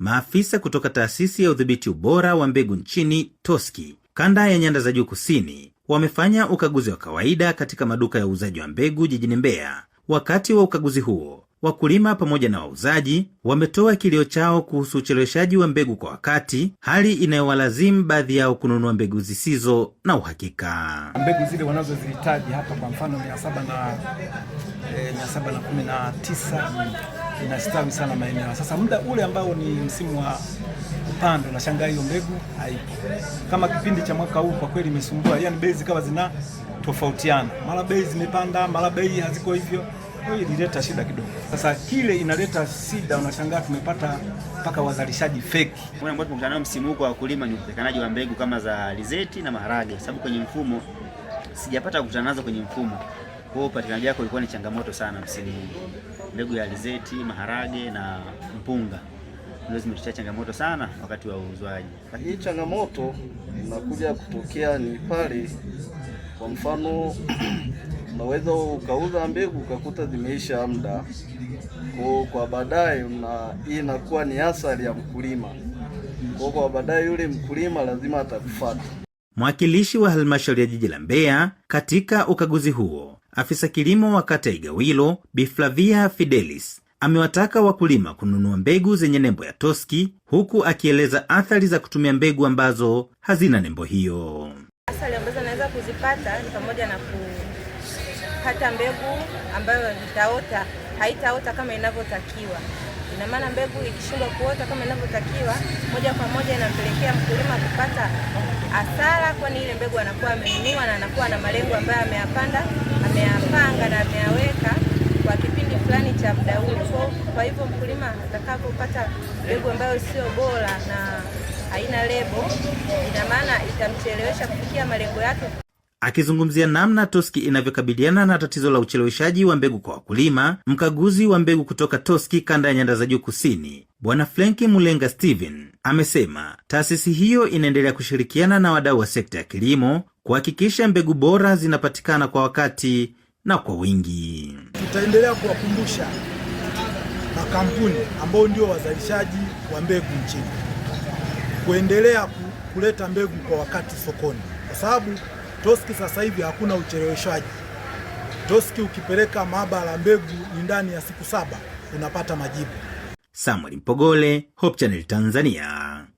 maafisa kutoka taasisi ya udhibiti ubora wa mbegu nchini TOSCI kanda ya Nyanda za Juu Kusini wamefanya ukaguzi wa kawaida katika maduka ya uuzaji wa mbegu jijini Mbeya. Wakati wa ukaguzi huo, wakulima pamoja na wauzaji wametoa kilio chao kuhusu ucheleweshaji wa mbegu kwa wakati, hali inayowalazimu baadhi yao kununua mbegu zisizo na uhakika. Mbegu zile wanazozihitaji hapa, kwa mfano 719 inastawi sana maeneo. Sasa muda ule ambao ni msimu wa upande, unashangaa hiyo mbegu haipo. Kama kipindi cha mwaka huu kwa kweli imesumbua, yani bei zikawa zina tofautiana. Mara bei zimepanda, mara bei haziko hivyo. Hiyo ilileta shida kidogo. Sasa kile inaleta shida, unashangaa tumepata mpaka wazalishaji feki. Mbona ambao tumekutana nao msimu huu kwa wakulima ni upatikanaji wa mbegu kama za alizeti na maharage, sababu kwenye mfumo sijapata kukutana nazo kwenye mfumo. Kwa hiyo upatikanaji wako ulikuwa ni changamoto sana msimu huu. Mbegu ya alizeti, maharage na mpunga ndio zimetutia changamoto sana wakati wa uuzwaji. Hii changamoto inakuja kutokea ni pale, kwa mfano unaweza ukauza mbegu ukakuta zimeisha muda, kwa baadaye hii inakuwa ni athari ya mkulima. Kwa baadaye yule mkulima lazima atakufuata. Mwakilishi wa halmashauri ya jiji la Mbeya katika ukaguzi huo, afisa kilimo wa kata Igawilo, Bi Flavia Fidelis, amewataka wakulima kununua mbegu zenye nembo ya TOSCI, huku akieleza athari za kutumia mbegu ambazo hazina nembo hiyo. Athari ambazo naweza kuzipata ni pamoja na kupata mbegu ambayo haitaota kama inavyotakiwa. Ina maana mbegu ikishindwa kuota kama inavyotakiwa, moja kwa moja inampelekea mkulima kupata hasara, kwani ile mbegu anakuwa amenunua na anakuwa na malengo ambayo ameyapanga na ameyaweka kwa kipindi fulani cha muda huo. Kwa hivyo mkulima atakapopata mbegu ambayo sio bora na haina lebo, ina maana itamchelewesha kufikia malengo yake. Akizungumzia namna TOSCI inavyokabiliana na tatizo la ucheleweshaji wa mbegu kwa wakulima, mkaguzi wa mbegu kutoka TOSCI kanda ya Nyanda za Juu Kusini, Bwana Flenki Mulenga Steven, amesema taasisi hiyo inaendelea kushirikiana na wadau wa sekta ya kilimo kuhakikisha mbegu bora zinapatikana kwa wakati na kwa wingi. Tutaendelea kuwakumbusha makampuni ambao ndio wazalishaji wa mbegu nchini kuendelea kuleta mbegu kwa wakati sokoni, kwa sababu TOSCI sasa hivi hakuna ucheleweshaji. TOSCI ukipeleka maabara mbegu ni ndani ya siku 7 unapata majibu. Samuel Mpogole, Hope Channel Tanzania.